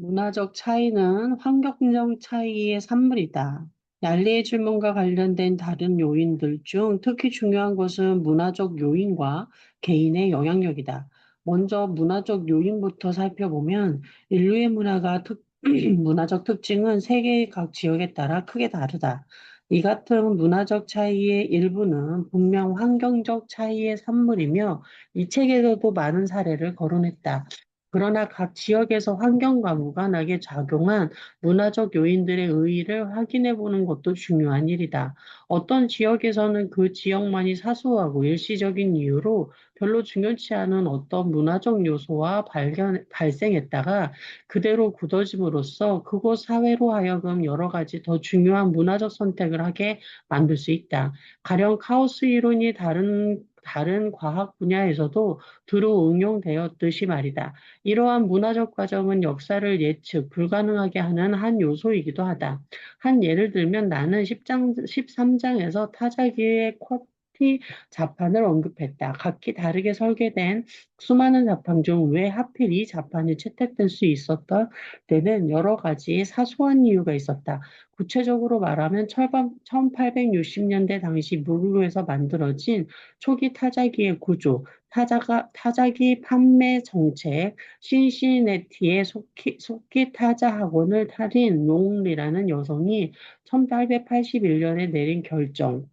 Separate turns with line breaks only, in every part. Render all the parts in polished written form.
문화적 차이는 환경적 차이의 산물이다. 얄리의 질문과 관련된 다른 요인들 중 특히 중요한 것은 문화적 요인과 개인의 영향력이다. 먼저 문화적 요인부터 살펴보면 인류의 문화적 특징은 세계의 각 지역에 따라 크게 다르다. 이 같은 문화적 차이의 일부는 분명 환경적 차이의 산물이며 이 책에서도 많은 사례를 거론했다. 그러나 각 지역에서 환경과 무관하게 작용한 문화적 요인들의 의의를 확인해 보는 것도 중요한 일이다. 어떤 지역에서는 그 지역만이 사소하고 일시적인 이유로 별로 중요치 않은 어떤 문화적 요소와 발생했다가 그대로 굳어짐으로써 그곳 사회로 하여금 여러 가지 더 중요한 문화적 선택을 하게 만들 수 있다. 가령 카오스 이론이 다른 과학 분야에서도 두루 응용되었듯이 말이다. 이러한 문화적 과정은 역사를 예측 불가능하게 하는 한 요소이기도 하다. 한 예를 들면 나는 13장에서 타자기의 쿼티 자판을 언급했다. 각기 다르게 설계된 수많은 자판 중 왜 하필 이 자판이 채택될 수 있었던 데는 여러 가지 사소한 이유가 있었다. 구체적으로 말하면 1860년대 당시 미국에서 만들어진 초기 타자기의 구조, 타자기 판매 정책, 신시내티의 속기 타자 학원을 차린 롱리라는 여성이 1881년에 내린 결정,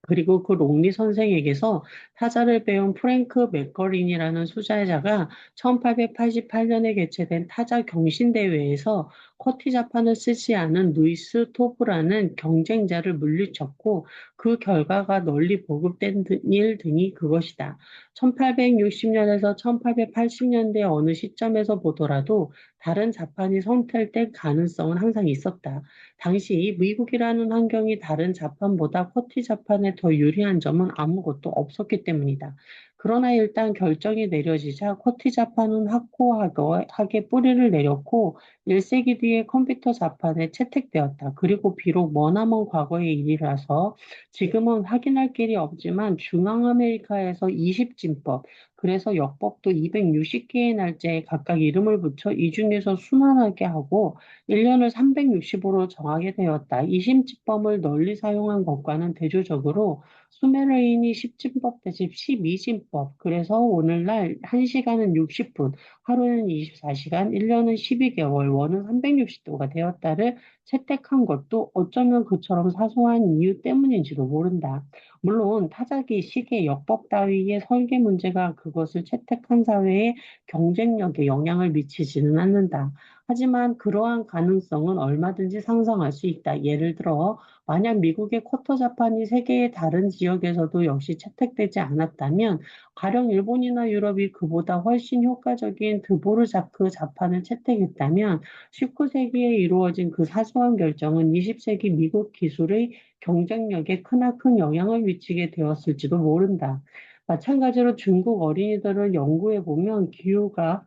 그리고 그 롱리 선생에게서 타자를 배운 프랭크 맥거린이라는 수자자가 1888년에 개최된 타자 경신대회에서 커티자판을 쓰지 않은 루이스 토브라는 경쟁자를 물리쳤고 그 결과가 널리 보급된 일 등이 그것이다. 1860년에서 1880년대 어느 시점에서 보더라도 다른 자판이 선택될 가능성은 항상 있었다. 당시 미국이라는 환경이 다른 자판보다 커티 자판에 더 유리한 점은 아무것도 없었기 때문이다. 그러나 일단 결정이 내려지자 커티 자판은 확고하게 뿌리를 내렸고 1세기 뒤에 컴퓨터 자판에 채택되었다. 그리고 비록 머나먼 과거의 일이라서 지금은 확인할 길이 없지만 중앙아메리카에서 20진법, 그래서 역법도 260개의 날짜에 각각 이름을 붙여 이 중에서 순환하게 하고 1년을 365로 정하게 되었다. 이 심지법을 널리 사용한 것과는 대조적으로 수메르인이 10진법 대신 12진법, 그래서 오늘날 1시간은 60분, 하루는 24시간, 1년은 12개월, 월은 360도가 되었다를 채택한 것도 어쩌면 그처럼 사소한 이유 때문인지도 모른다. 물론 타자기, 시계, 역법 따위의 설계 문제가 그것을 채택한 사회의 경쟁력에 영향을 미치지는 않는다. 하지만 그러한 가능성은 얼마든지 상상할 수 있다. 예를 들어, 만약 미국의 쿼터 자판이 세계의 다른 지역에서도 역시 채택되지 않았다면, 가령 일본이나 유럽이 그보다 훨씬 효과적인 드보르자크 자판을 채택했다면, 19세기에 이루어진 그 사소한 결정은 20세기 미국 기술의 경쟁력에 크나큰 영향을 미치게 되었을지도 모른다. 마찬가지로 중국 어린이들을 연구해 보면 기후가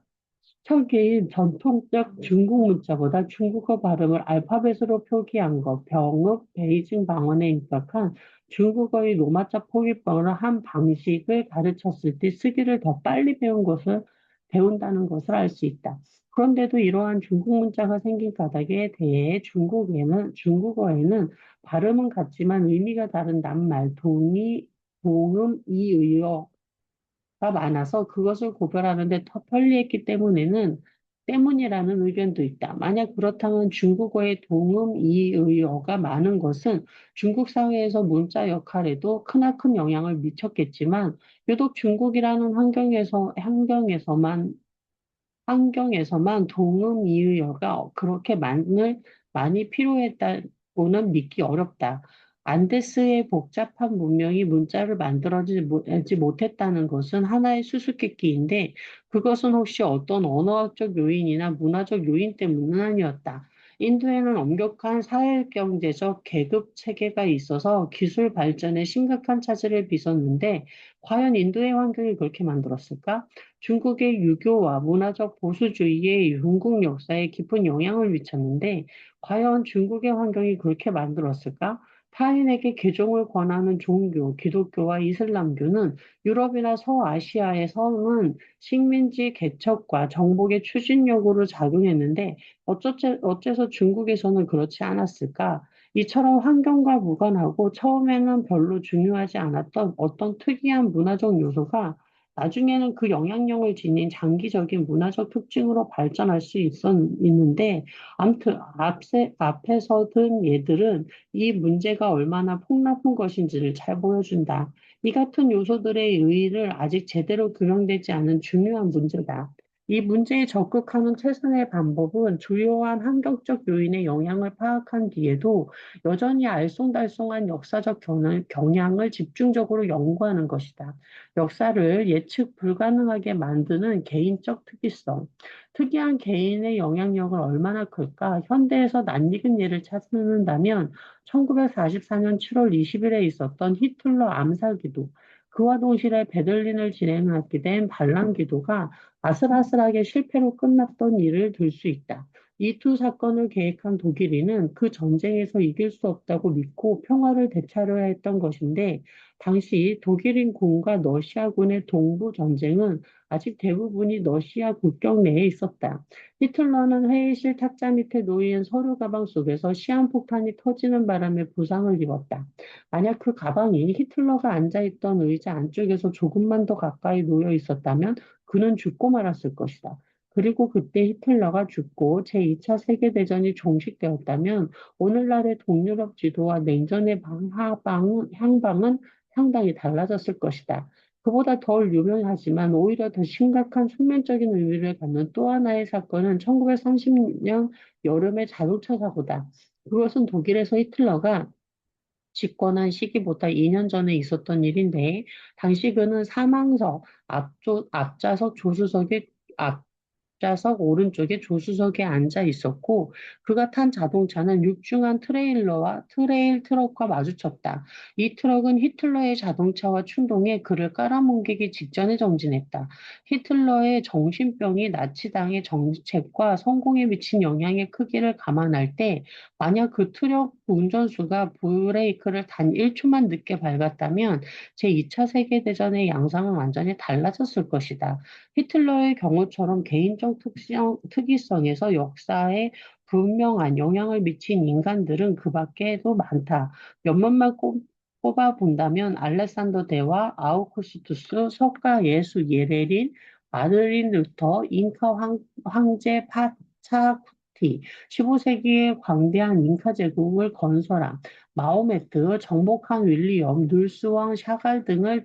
초기인 전통적 중국 문자보다 중국어 발음을 알파벳으로 표기한 것, 병읍, 베이징 방언에 입각한 중국어의 로마자 표기법을 한 방식을 가르쳤을 때 쓰기를 더 빨리 배운다는 것을 알 수 있다. 그런데도 이러한 중국 문자가 생긴 까닭에 대해 중국어에는 발음은 같지만 의미가 다른 낱말, 동음, 이의어, 가 많아서 그것을 고별하는데 더 편리했기 때문이라는 의견도 있다. 만약 그렇다면 중국어의 동음이의어가 많은 것은 중국 사회에서 문자 역할에도 크나큰 영향을 미쳤겠지만 유독 중국이라는 환경에서만 동음이의어가 그렇게 많이 필요했다고는 믿기 어렵다. 안데스의 복잡한 문명이 문자를 만들어내지 못했다는 것은 하나의 수수께끼인데 그것은 혹시 어떤 언어학적 요인이나 문화적 요인 때문은 아니었다. 인도에는 엄격한 사회경제적 계급 체계가 있어서 기술 발전에 심각한 차질을 빚었는데 과연 인도의 환경이 그렇게 만들었을까? 중국의 유교와 문화적 보수주의의 중국 역사에 깊은 영향을 미쳤는데, 과연 중국의 환경이 그렇게 만들었을까? 타인에게 개종을 권하는 종교, 기독교와 이슬람교는 유럽이나 서아시아에서는 식민지 개척과 정복의 추진력으로 작용했는데 어째서 중국에서는 그렇지 않았을까? 이처럼 환경과 무관하고 처음에는 별로 중요하지 않았던 어떤 특이한 문화적 요소가 나중에는 그 영향력을 지닌 장기적인 문화적 특징으로 발전할 수 있는데, 아무튼 앞에서 든 예들은 이 문제가 얼마나 폭넓은 것인지를 잘 보여준다. 이 같은 요소들의 의의를 아직 제대로 규명되지 않은 중요한 문제다. 이 문제에 접근하는 최선의 방법은 주요한 환경적 요인의 영향을 파악한 뒤에도 여전히 알쏭달쏭한 역사적 경향을 집중적으로 연구하는 것이다. 역사를 예측 불가능하게 만드는 개인적 특이성. 특이한 개인의 영향력은 얼마나 클까? 현대에서 낯익은 예를 찾는다면 1944년 7월 20일에 있었던 히틀러 암살기도, 그와 동시에 베들린을 진행하게 된 반란기도가 아슬아슬하게 실패로 끝났던 일을 들 수 있다. 이 두 사건을 계획한 독일인은 그 전쟁에서 이길 수 없다고 믿고 평화를 되찾아야 했던 것인데, 당시 독일인군과 러시아군의 동부 전쟁은 아직 대부분이 러시아 국경 내에 있었다. 히틀러는 회의실 탁자 밑에 놓인 서류 가방 속에서 시한폭탄이 터지는 바람에 부상을 입었다. 만약 그 가방이 히틀러가 앉아있던 의자 안쪽에서 조금만 더 가까이 놓여 있었다면 그는 죽고 말았을 것이다. 그리고 그때 히틀러가 죽고 제2차 세계대전이 종식되었다면 오늘날의 동유럽 지도와 냉전의 향방은 상당히 달라졌을 것이다. 그보다 덜 유명하지만 오히려 더 심각한 숙면적인 의미를 갖는 또 하나의 사건은 1930년 여름의 자동차 사고다. 그것은 독일에서 히틀러가 집권한 시기보다 2년 전에 있었던 일인데, 당시 그는 사망석 앞좌석 조수석에 앞좌석 오른쪽에 조수석에 앉아 있었고, 그가 탄 자동차는 육중한 트레일 트럭과 마주쳤다. 이 트럭은 히틀러의 자동차와 충동해 그를 깔아뭉개기 직전에 정진했다. 히틀러의 정신병이 나치당의 정책과 성공에 미친 영향의 크기를 감안할 때, 만약 그 트럭 운전수가 브레이크를 단 1초만 늦게 밟았다면 제2차 세계대전의 양상은 완전히 달라졌을 것이다. 히틀러의 경우처럼 개인적 특이성에서 역사에 분명한 영향을 미친 인간들은 그 밖에도 많다. 몇몇만 꼽아 본다면 알렉산더 대와 아우구스투스, 석가 예수 예레린, 마르틴 루터, 황제 파차쿠티, 15세기의 광대한 잉카 제국을 건설한 마호메트, 정복한 윌리엄, 눌스왕, 샤카 등을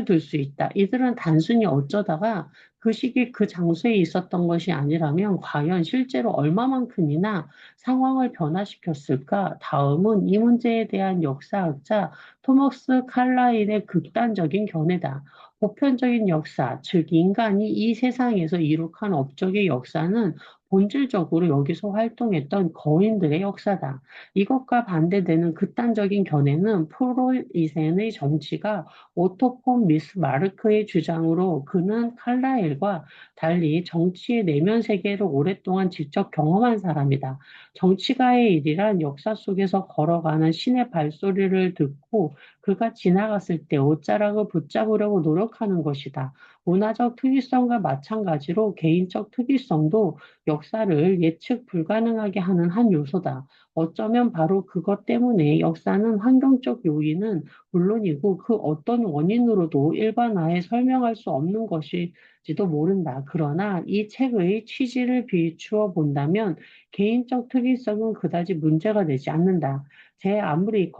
들 수 있다. 이들은 단순히 어쩌다가 그 시기 그 장소에 있었던 것이 아니라면 과연 실제로 얼마만큼이나 상황을 변화시켰을까? 다음은 이 문제에 대한 역사학자 토머스 칼라일의 극단적인 견해다. 보편적인 역사, 즉 인간이 이 세상에서 이룩한 업적의 역사는 본질적으로 여기서 활동했던 거인들의 역사다. 이것과 반대되는 극단적인 견해는 프로이센의 정치가 오토 폰 미스마르크의 주장으로, 그는 칼라일과 달리 정치의 내면 세계를 오랫동안 직접 경험한 사람이다. 정치가의 일이란 역사 속에서 걸어가는 신의 발소리를 듣고 그가 지나갔을 때 옷자락을 붙잡으려고 노력하는 것이다. 문화적 특이성과 마찬가지로 개인적 특이성도 역사를 예측 불가능하게 하는 한 요소다. 어쩌면 바로 그것 때문에 역사는 환경적 요인은 물론이고 그 어떤 원인으로도 일반화해 설명할 수 없는 것일지도 모른다. 그러나 이 책의 취지를 비추어 본다면 개인적 특이성은 그다지 문제가 되지 않는다. 제 아무리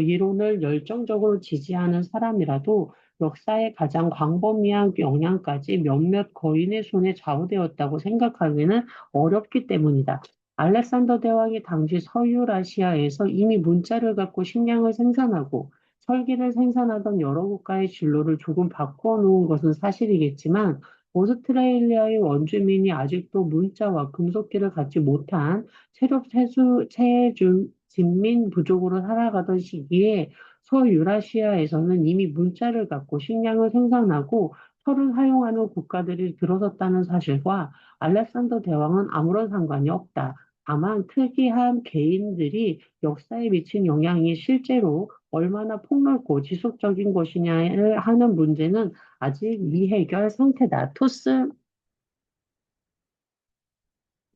이론을 열정적으로 지지하는 사람이라도 역사의 가장 광범위한 영향까지 몇몇 거인의 손에 좌우되었다고 생각하기는 어렵기 때문이다. 알렉산더 대왕이 당시 서유라시아에서 이미 문자를 갖고 식량을 생산하고 설기를 생산하던 여러 국가의 진로를 조금 바꾸어 놓은 것은 사실이겠지만, 오스트레일리아의 원주민이 아직도 문자와 금속기를 갖지 못한 체주 진민 부족으로 살아가던 시기에 서유라시아에서는 이미 문자를 갖고 식량을 생산하고 철을 사용하는 국가들이 들어섰다는 사실과 알렉산더 대왕은 아무런 상관이 없다. 다만 특이한 개인들이 역사에 미친 영향이 실제로 얼마나 폭넓고 지속적인 것이냐를 하는 문제는 아직 미해결 상태다. 토스.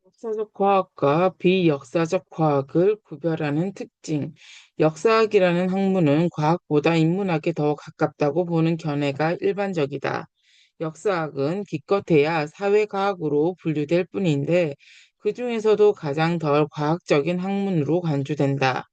역사적 과학과 비역사적 과학을 구별하는 특징. 역사학이라는 학문은 과학보다 인문학에 더 가깝다고 보는 견해가 일반적이다. 역사학은 기껏해야 사회과학으로 분류될 뿐인데, 그 중에서도 가장 덜 과학적인 학문으로 간주된다.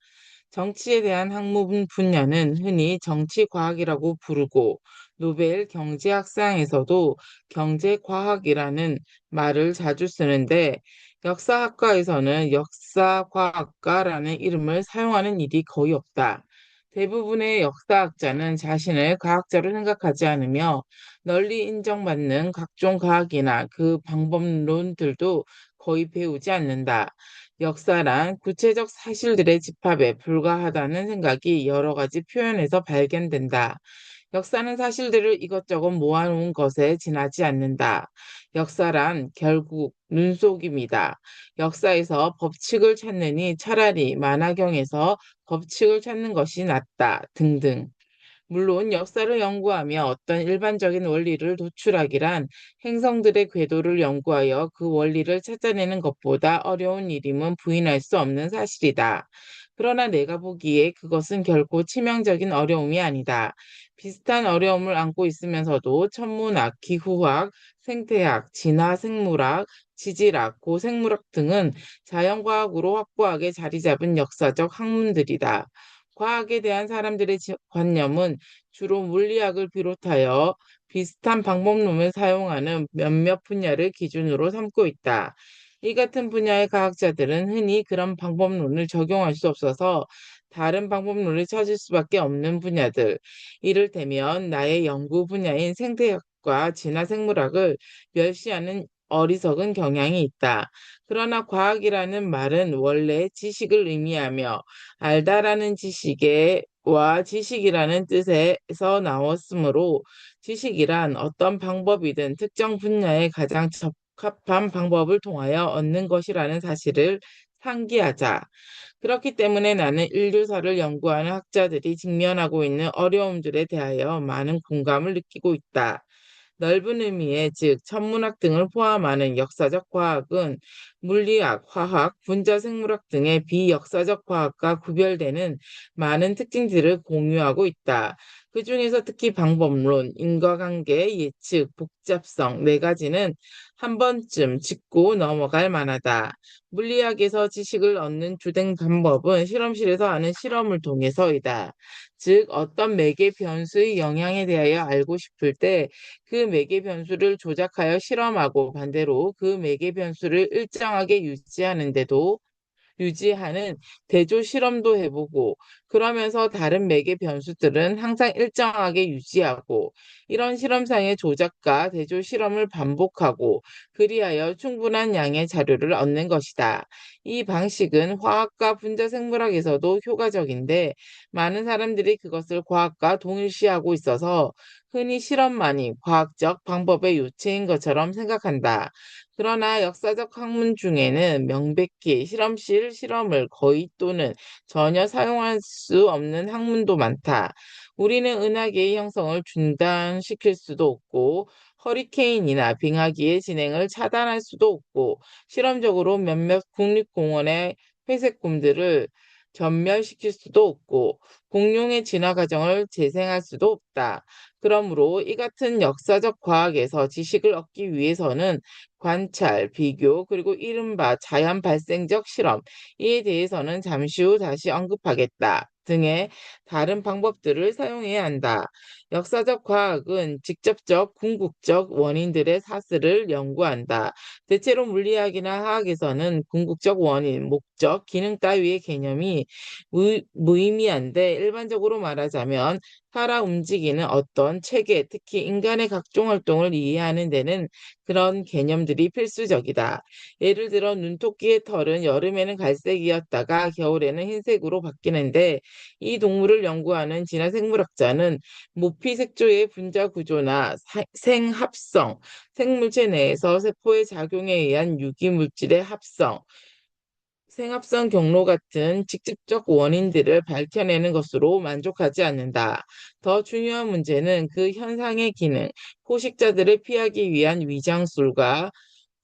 정치에 대한 학문 분야는 흔히 정치과학이라고 부르고, 노벨 경제학상에서도 경제과학이라는 말을 자주 쓰는데, 역사학과에서는 역사과학과라는 이름을 사용하는 일이 거의 없다. 대부분의 역사학자는 자신을 과학자로 생각하지 않으며 널리 인정받는 각종 과학이나 그 방법론들도 거의 배우지 않는다. 역사란 구체적 사실들의 집합에 불과하다는 생각이 여러 가지 표현에서 발견된다. 역사는 사실들을 이것저것 모아놓은 것에 지나지 않는다. 역사란 결국 눈속임이다. 역사에서 법칙을 찾느니 차라리 만화경에서 법칙을 찾는 것이 낫다. 등등. 물론 역사를 연구하며 어떤 일반적인 원리를 도출하기란 행성들의 궤도를 연구하여 그 원리를 찾아내는 것보다 어려운 일임은 부인할 수 없는 사실이다. 그러나 내가 보기에 그것은 결코 치명적인 어려움이 아니다. 비슷한 어려움을 안고 있으면서도 천문학, 기후학, 생태학, 진화생물학, 지질학, 고생물학 등은 자연과학으로 확고하게 자리 잡은 역사적 학문들이다. 과학에 대한 사람들의 관념은 주로 물리학을 비롯하여 비슷한 방법론을 사용하는 몇몇 분야를 기준으로 삼고 있다. 이 같은 분야의 과학자들은 흔히 그런 방법론을 적용할 수 없어서 다른 방법론을 찾을 수밖에 없는 분야들, 이를테면 나의 연구 분야인 생태학과 진화생물학을 멸시하는 어리석은 경향이 있다. 그러나 과학이라는 말은 원래 지식을 의미하며 알다라는 지식에와 지식이라는 뜻에서 나왔으므로 지식이란 어떤 방법이든 특정 분야에 가장 적합한 방법을 통하여 얻는 것이라는 사실을 상기하자. 그렇기 때문에 나는 인류사를 연구하는 학자들이 직면하고 있는 어려움들에 대하여 많은 공감을 느끼고 있다. 넓은 의미의 즉 천문학 등을 포함하는 역사적 과학은 물리학, 화학, 분자생물학 등의 비역사적 과학과 구별되는 많은 특징들을 공유하고 있다. 그 중에서 특히 방법론, 인과관계, 예측, 복잡성 네 가지는 한 번쯤 짚고 넘어갈 만하다. 물리학에서 지식을 얻는 주된 방법은 실험실에서 하는 실험을 통해서이다. 즉, 어떤 매개 변수의 영향에 대하여 알고 싶을 때 그 매개 변수를 조작하여 실험하고 반대로 그 매개 변수를 일정하게 유지하는 대조 실험도 해보고 그러면서 다른 매개 변수들은 항상 일정하게 유지하고 이런 실험상의 조작과 대조 실험을 반복하고 그리하여 충분한 양의 자료를 얻는 것이다. 이 방식은 화학과 분자생물학에서도 효과적인데 많은 사람들이 그것을 과학과 동일시하고 있어서 흔히 실험만이 과학적 방법의 요체인 것처럼 생각한다. 그러나 역사적 학문 중에는 명백히 실험실 실험을 거의 또는 전혀 사용할 수 없는 학문도 많다. 우리는 은하계의 형성을 중단시킬 수도 없고, 허리케인이나 빙하기의 진행을 차단할 수도 없고, 실험적으로 몇몇 국립공원의 회색곰들을 전멸시킬 수도 없고, 공룡의 진화 과정을 재생할 수도 없다. 그러므로 이 같은 역사적 과학에서 지식을 얻기 위해서는 관찰, 비교, 그리고 이른바 자연 발생적 실험, 이에 대해서는 잠시 후 다시 언급하겠다. 등의 다른 방법들을 사용해야 한다. 역사적 과학은 직접적, 궁극적 원인들의 사슬을 연구한다. 대체로 물리학이나 화학에서는 궁극적 원인, 목적, 기능 따위의 개념이 무의미한데 일반적으로 말하자면 살아 움직이는 어떤 체계, 특히 인간의 각종 활동을 이해하는 데는 그런 개념들이 필수적이다. 예를 들어 눈토끼의 털은 여름에는 갈색이었다가 겨울에는 흰색으로 바뀌는데 이 동물을 연구하는 진화생물학자는 모피색조의 분자 구조나 생합성, 생물체 내에서 세포의 작용에 의한 유기물질의 합성, 생합성 경로 같은 직접적 원인들을 밝혀내는 것으로 만족하지 않는다. 더 중요한 문제는 그 현상의 기능, 포식자들을 피하기 위한 위장술과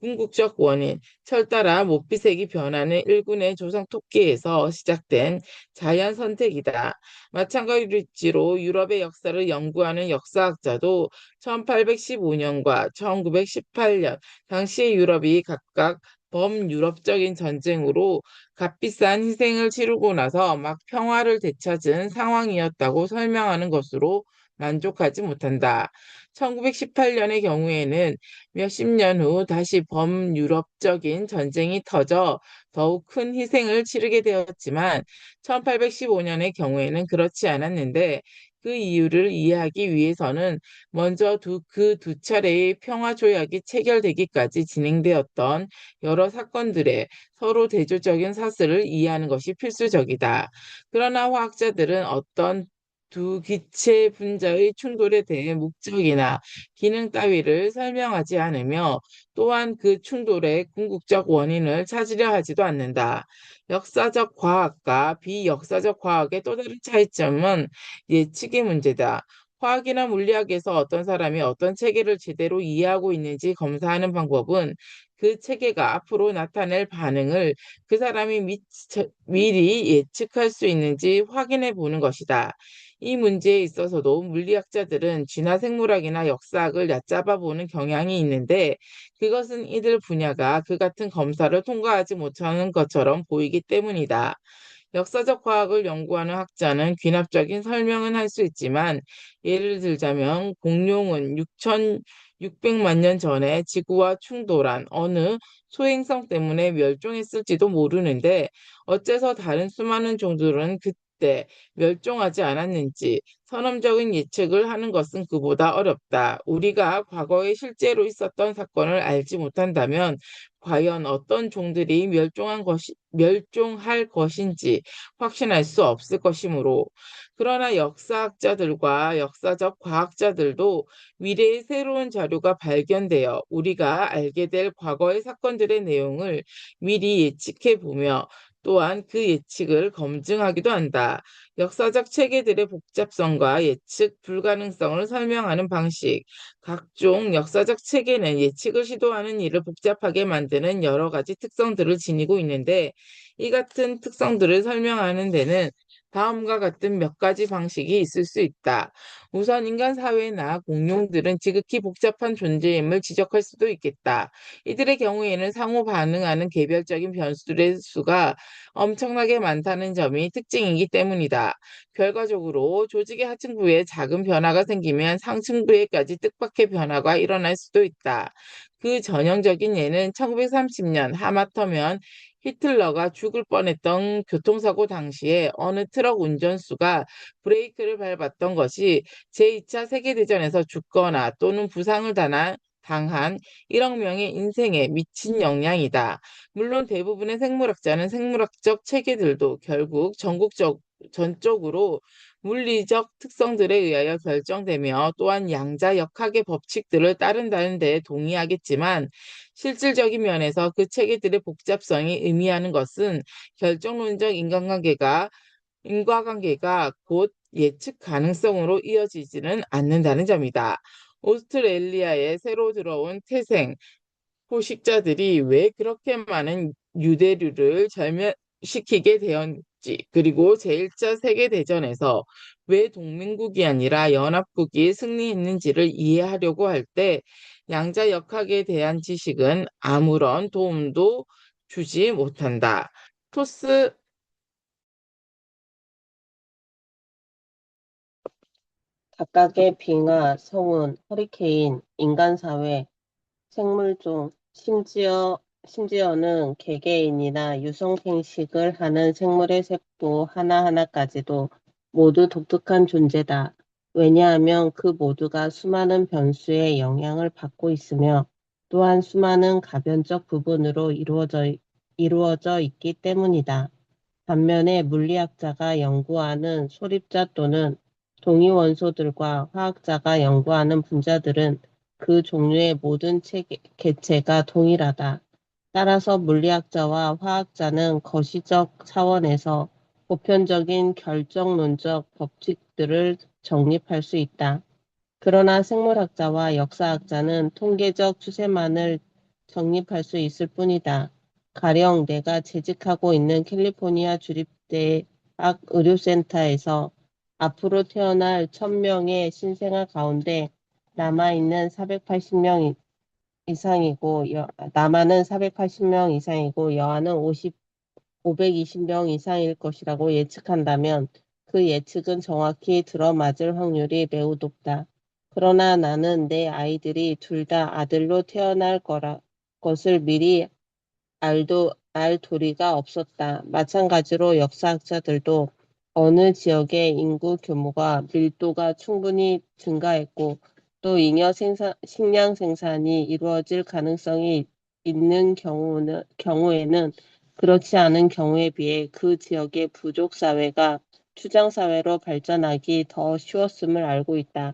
궁극적 원인, 철따라 모피색이 변하는 일군의 조상 토끼에서 시작된 자연 선택이다. 마찬가지로 유럽의 역사를 연구하는 역사학자도 1815년과 1918년 당시의 유럽이 각각 범유럽적인 전쟁으로 값비싼 희생을 치르고 나서 막 평화를 되찾은 상황이었다고 설명하는 것으로 만족하지 못한다. 1918년의 경우에는 몇십 년 후 다시 범유럽적인 전쟁이 터져 더욱 큰 희생을 치르게 되었지만 1815년의 경우에는 그렇지 않았는데 그 이유를 이해하기 위해서는 먼저 그 두 차례의 평화 조약이 체결되기까지 진행되었던 여러 사건들의 서로 대조적인 사슬을 이해하는 것이 필수적이다. 그러나 화학자들은 어떤 두 기체 분자의 충돌에 대해 목적이나 기능 따위를 설명하지 않으며 또한 그 충돌의 궁극적 원인을 찾으려 하지도 않는다. 역사적 과학과 비역사적 과학의 또 다른 차이점은 예측의 문제다. 화학이나 물리학에서 어떤 사람이 어떤 체계를 제대로 이해하고 있는지 검사하는 방법은 그 체계가 앞으로 나타낼 반응을 그 사람이 미리 예측할 수 있는지 확인해 보는 것이다. 이 문제에 있어서도 물리학자들은 쥐나 생물학이나 역사학을 얕잡아 보는 경향이 있는데 그것은 이들 분야가 그 같은 검사를 통과하지 못하는 것처럼 보이기 때문이다. 역사적 과학을 연구하는 학자는 귀납적인 설명은 할 수 있지만 예를 들자면 공룡은 6,600만 년 전에 지구와 충돌한 어느 소행성 때문에 멸종했을지도 모르는데 어째서 다른 수많은 종들은 그때 멸종하지 않았는지 선험적인 예측을 하는 것은 그보다 어렵다. 우리가 과거에 실제로 있었던 사건을 알지 못한다면 과연 어떤 종들이 멸종할 것인지 확신할 수 없을 것이므로 그러나 역사학자들과 역사적 과학자들도 미래의 새로운 자료가 발견되어 우리가 알게 될 과거의 사건들의 내용을 미리 예측해 보며 또한 그 예측을 검증하기도 한다. 역사적 체계들의 복잡성과 예측 불가능성을 설명하는 방식. 각종 역사적 체계는 예측을 시도하는 일을 복잡하게 만드는 여러 가지 특성들을 지니고 있는데 이 같은 특성들을 설명하는 데는 다음과 같은 몇 가지 방식이 있을 수 있다. 우선 인간 사회나 공룡들은 지극히 복잡한 존재임을 지적할 수도 있겠다. 이들의 경우에는 상호 반응하는 개별적인 변수들의 수가 엄청나게 많다는 점이 특징이기 때문이다. 결과적으로 조직의 하층부에 작은 변화가 생기면 상층부에까지 뜻밖의 변화가 일어날 수도 있다. 그 전형적인 예는 1930년 하마터면 히틀러가 죽을 뻔했던 교통사고 당시에 어느 트럭 운전수가 브레이크를 밟았던 것이 제2차 세계대전에서 죽거나 또는 부상을 당한 1억 명의 인생에 미친 영향이다. 물론 대부분의 생물학자는 생물학적 체계들도 결국 전적으로 물리적 특성들에 의하여 결정되며 또한 양자역학의 법칙들을 따른다는 데 동의하겠지만 실질적인 면에서 그 체계들의 복잡성이 의미하는 것은 결정론적 인과관계가 곧 예측 가능성으로 이어지지는 않는다는 점이다. 오스트레일리아에 새로 들어온 태생 포식자들이 왜 그렇게 많은 유대류를 절멸시키게 되었는지, 그리고 제1차 세계대전에서 왜 동맹국이 아니라 연합국이 승리했는지를 이해하려고 할 때 양자역학에 대한 지식은 아무런 도움도 주지 못한다. 토스
각각의 빙하, 성운, 허리케인, 인간사회, 생물종, 심지어는 개개인이나 유성생식을 하는 생물의 세포 하나하나까지도 모두 독특한 존재다. 왜냐하면 그 모두가 수많은 변수의 영향을 받고 있으며 또한 수많은 가변적 부분으로 이루어져 있기 때문이다. 반면에 물리학자가 연구하는 소립자 또는 동위 원소들과 화학자가 연구하는 분자들은 그 종류의 모든 개체가 동일하다. 따라서 물리학자와 화학자는 거시적 차원에서 보편적인 결정론적 법칙들을 정립할 수 있다. 그러나 생물학자와 역사학자는 통계적 추세만을 정립할 수 있을 뿐이다. 가령 내가 재직하고 있는 캘리포니아 주립대학 의료센터에서 앞으로 태어날 1000명의 신생아 가운데 남아있는 480명 이상이고, 남아는 480명 이상이고, 여아는 520명 이상일 것이라고 예측한다면 그 예측은 정확히 들어맞을 확률이 매우 높다. 그러나 나는 내 아이들이 둘 다 아들로 태어날 것을 미리 알 도리가 없었다. 마찬가지로 역사학자들도 어느 지역의 인구 규모가 밀도가 충분히 증가했고 또 식량 생산이 이루어질 가능성이 있는 경우에는 그렇지 않은 경우에 비해 그 지역의 부족 사회가 추장 사회로 발전하기 더 쉬웠음을 알고 있다.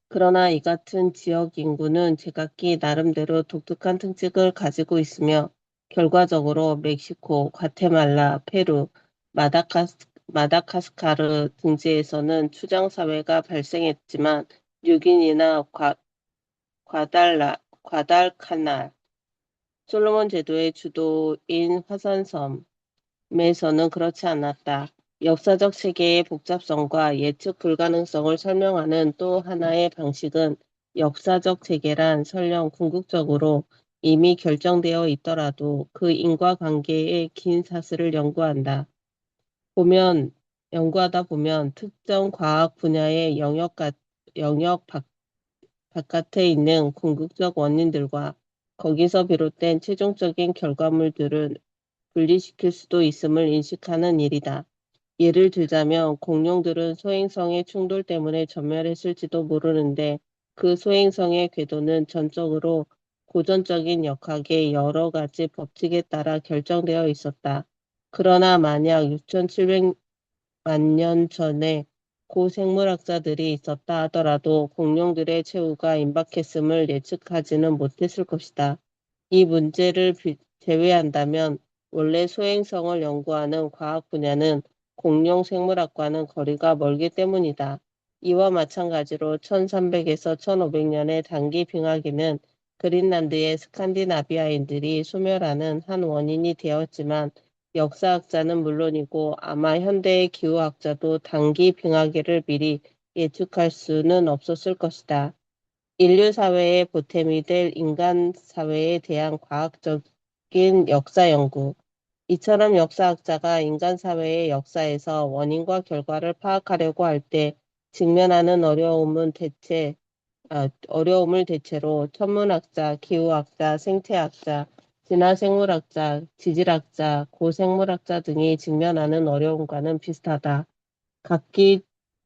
그러나 이 같은 지역 인구는 제각기 나름대로 독특한 특징을 가지고 있으며 결과적으로 멕시코, 과테말라, 페루, 마다가스카르 등지에서는 추장사회가 발생했지만 뉴기니나 과달카날, 솔로몬 제도의 주도인 화산섬에서는 그렇지 않았다. 역사적 체계의 복잡성과 예측 불가능성을 설명하는 또 하나의 방식은 역사적 체계란 설령 궁극적으로 이미 결정되어 있더라도 그 인과관계의 긴 사슬을 연구하다 보면 특정 과학 분야의 영역 바깥에 있는 궁극적 원인들과 거기서 비롯된 최종적인 결과물들을 분리시킬 수도 있음을 인식하는 일이다. 예를 들자면 공룡들은 소행성의 충돌 때문에 전멸했을지도 모르는데 그 소행성의 궤도는 전적으로 고전적인 역학의 여러 가지 법칙에 따라 결정되어 있었다. 그러나 만약 6,700만 년 전에 고생물학자들이 있었다 하더라도 공룡들의 최후가 임박했음을 예측하지는 못했을 것이다. 이 문제를 제외한다면 원래 소행성을 연구하는 과학 분야는 공룡 생물학과는 거리가 멀기 때문이다. 이와 마찬가지로 1300에서 1500년의 단기 빙하기는 그린란드의 스칸디나비아인들이 소멸하는 한 원인이 되었지만 역사학자는 물론이고 아마 현대의 기후학자도 단기 빙하기를 미리 예측할 수는 없었을 것이다. 인류 사회의 보탬이 될 인간 사회에 대한 과학적인 역사 연구. 이처럼 역사학자가 인간 사회의 역사에서 원인과 결과를 파악하려고 할 때 직면하는 어려움을 대체로 천문학자, 기후학자, 생태학자, 진화생물학자, 지질학자, 고생물학자 등이 직면하는 어려움과는 비슷하다. 각기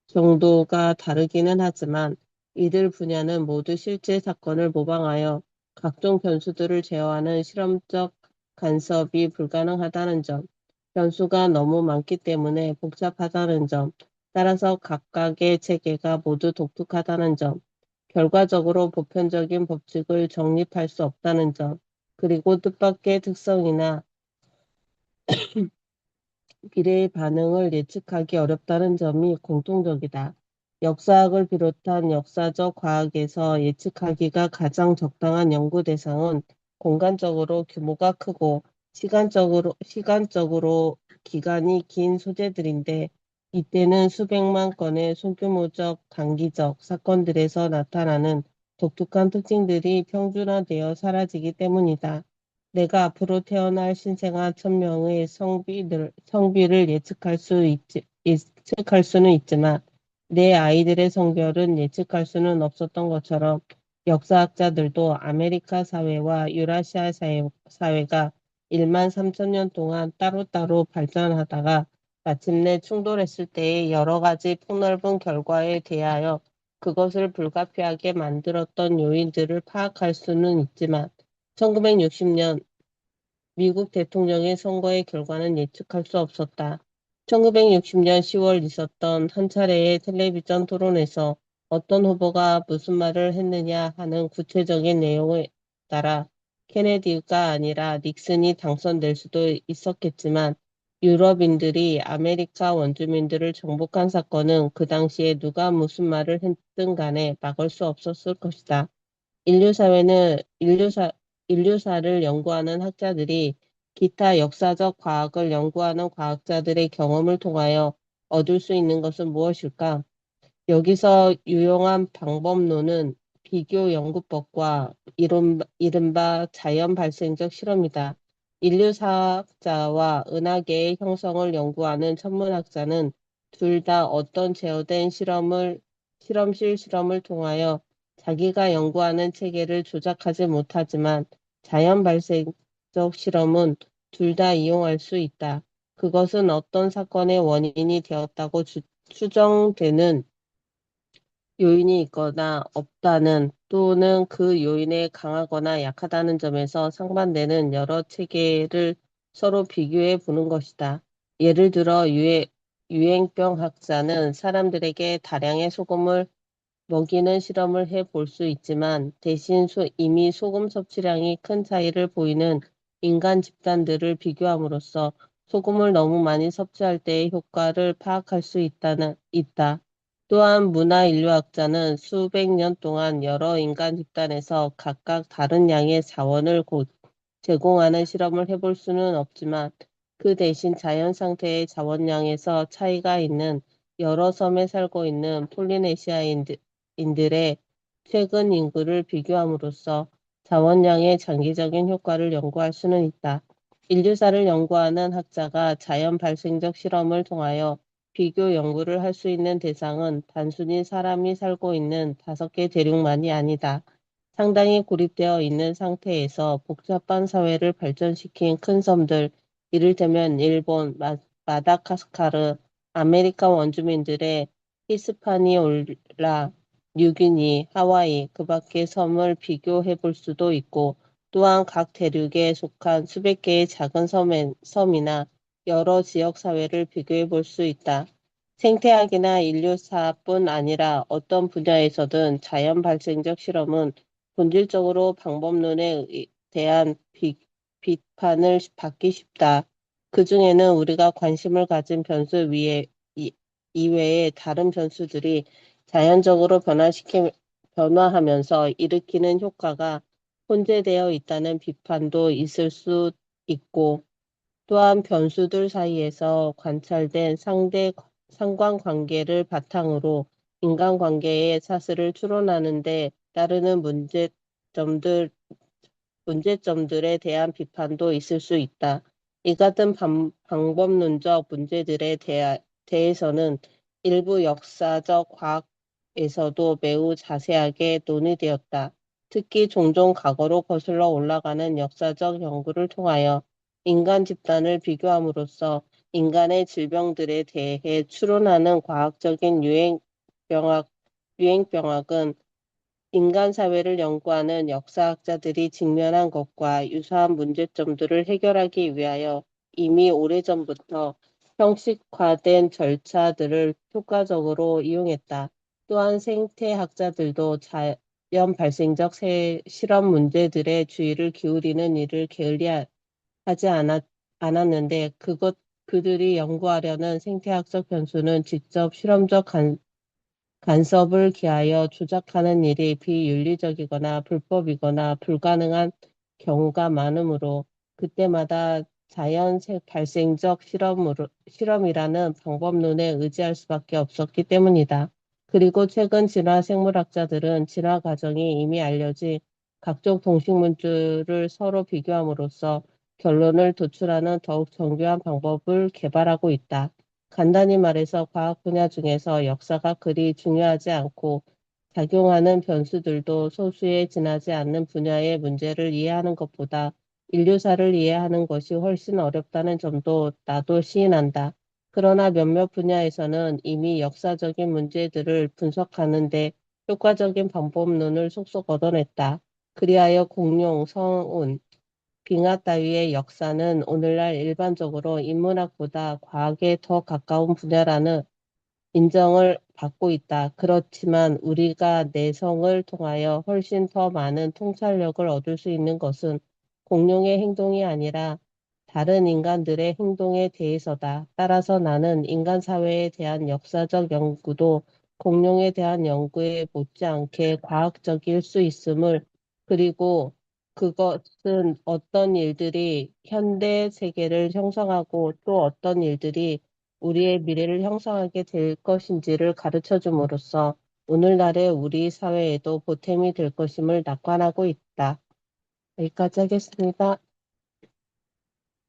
정도가 다르기는 하지만 이들 분야는 모두 실제 사건을 모방하여 각종 변수들을 제어하는 실험적 간섭이 불가능하다는 점, 변수가 너무 많기 때문에 복잡하다는 점, 따라서 각각의 체계가 모두 독특하다는 점, 결과적으로 보편적인 법칙을 정립할 수 없다는 점, 그리고 뜻밖의 특성이나 미래의 반응을 예측하기 어렵다는 점이 공통적이다. 역사학을 비롯한 역사적 과학에서 예측하기가 가장 적당한 연구 대상은 공간적으로 규모가 크고 시간적으로 기간이 긴 소재들인데 이때는 수백만 건의 소규모적 단기적 사건들에서 나타나는 독특한 특징들이 평준화되어 사라지기 때문이다. 내가 앞으로 태어날 신생아 1000명의 성비를 예측할 수는 있지만 내 아이들의 성별은 예측할 수는 없었던 것처럼 역사학자들도 아메리카 사회와 유라시아 사회가 1만 3천 년 동안 따로따로 발전하다가 마침내 충돌했을 때의 여러 가지 폭넓은 결과에 대하여 그것을 불가피하게 만들었던 요인들을 파악할 수는 있지만 1960년 미국 대통령의 선거의 결과는 예측할 수 없었다. 1960년 10월 있었던 한 차례의 텔레비전 토론에서 어떤 후보가 무슨 말을 했느냐 하는 구체적인 내용에 따라 케네디가 아니라 닉슨이 당선될 수도 있었겠지만 유럽인들이 아메리카 원주민들을 정복한 사건은 그 당시에 누가 무슨 말을 했든 간에 막을 수 없었을 것이다. 인류사회는 인류사를 연구하는 학자들이 기타 역사적 과학을 연구하는 과학자들의 경험을 통하여 얻을 수 있는 것은 무엇일까? 여기서 유용한 방법론은 비교 연구법과 이른바 자연 발생적 실험이다. 인류사학자와 은하계의 형성을 연구하는 천문학자는 둘 다 어떤 제어된 실험실 실험을 통하여 자기가 연구하는 체계를 조작하지 못하지만 자연 발생적 실험은 둘 다 이용할 수 있다. 그것은 어떤 사건의 원인이 되었다고 추정되는 요인이 있거나 없다는 또는 그 요인에 강하거나 약하다는 점에서 상반되는 여러 체계를 서로 비교해 보는 것이다. 예를 들어 유행병 학자는 사람들에게 다량의 소금을 먹이는 실험을 해 볼 수 있지만 대신 이미 소금 섭취량이 큰 차이를 보이는 인간 집단들을 비교함으로써 소금을 너무 많이 섭취할 때의 효과를 파악할 수 있다. 또한 문화인류학자는 수백 년 동안 여러 인간 집단에서 각각 다른 양의 자원을 제공하는 실험을 해볼 수는 없지만 그 대신 자연 상태의 자원량에서 차이가 있는 여러 섬에 살고 있는 폴리네시아인들의 최근 인구를 비교함으로써 자원량의 장기적인 효과를 연구할 수는 있다. 인류사를 연구하는 학자가 자연 발생적 실험을 통하여 비교 연구를 할 수 있는 대상은 단순히 사람이 살고 있는 5개 대륙만이 아니다. 상당히 고립되어 있는 상태에서 복잡한 사회를 발전시킨 큰 섬들, 이를테면 일본, 마다가스카르, 아메리카 원주민들의 히스파니올라, 뉴기니, 하와이, 그 밖의 섬을 비교해 볼 수도 있고, 또한 각 대륙에 속한 수백 개의 작은 섬이나 여러 지역 사회를 비교해 볼 수 있다. 생태학이나 인류사뿐 아니라 어떤 분야에서든 자연 발생적 실험은 본질적으로 방법론에 대한 비판을 받기 쉽다. 그중에는 우리가 관심을 가진 변수 이외의 다른 변수들이 자연적으로 변화하면서 일으키는 효과가 혼재되어 있다는 비판도 있을 수 있고, 또한 변수들 사이에서 관찰된 상관관계를 바탕으로 인간관계의 사슬을 추론하는 데 따르는 문제점들에 대한 비판도 있을 수 있다. 이 같은 방법론적 문제들에 대해서는 일부 역사적 과학에서도 매우 자세하게 논의되었다. 특히 종종 과거로 거슬러 올라가는 역사적 연구를 통하여 인간 집단을 비교함으로써 인간의 질병들에 대해 추론하는 과학적인 유행병학은 인간 사회를 연구하는 역사학자들이 직면한 것과 유사한 문제점들을 해결하기 위하여 이미 오래전부터 형식화된 절차들을 효과적으로 이용했다. 또한 생태학자들도 자연 발생적 실험 문제들의 주의를 기울이는 일을 게을리하지 않았는데 그들이 연구하려는 생태학적 변수는 직접 실험적 간섭을 기하여 조작하는 일이 비윤리적이거나 불법이거나 불가능한 경우가 많으므로 그때마다 발생적 실험이라는 방법론에 의지할 수밖에 없었기 때문이다. 그리고 최근 진화 생물학자들은 진화 과정이 이미 알려진 각종 동식물들을 서로 비교함으로써 결론을 도출하는 더욱 정교한 방법을 개발하고 있다. 간단히 말해서 과학 분야 중에서 역사가 그리 중요하지 않고 작용하는 변수들도 소수에 지나지 않는 분야의 문제를 이해하는 것보다 인류사를 이해하는 것이 훨씬 어렵다는 점도 나도 시인한다. 그러나 몇몇 분야에서는 이미 역사적인 문제들을 분석하는데 효과적인 방법론을 속속 얻어냈다. 그리하여 공룡, 성운, 빙하 따위의 역사는 오늘날 일반적으로 인문학보다 과학에 더 가까운 분야라는 인정을 받고 있다. 그렇지만 우리가 내성을 통하여 훨씬 더 많은 통찰력을 얻을 수 있는 것은 공룡의 행동이 아니라 다른 인간들의 행동에 대해서다. 따라서 나는 인간 사회에 대한 역사적 연구도 공룡에 대한 연구에 못지않게 과학적일 수 있음을, 그리고 그것은 어떤 일들이 현대 세계를 형성하고 또 어떤 일들이 우리의 미래를 형성하게 될 것인지를 가르쳐 줌으로써 오늘날의 우리 사회에도 보탬이 될 것임을 낙관하고 있다. 여기까지 하겠습니다.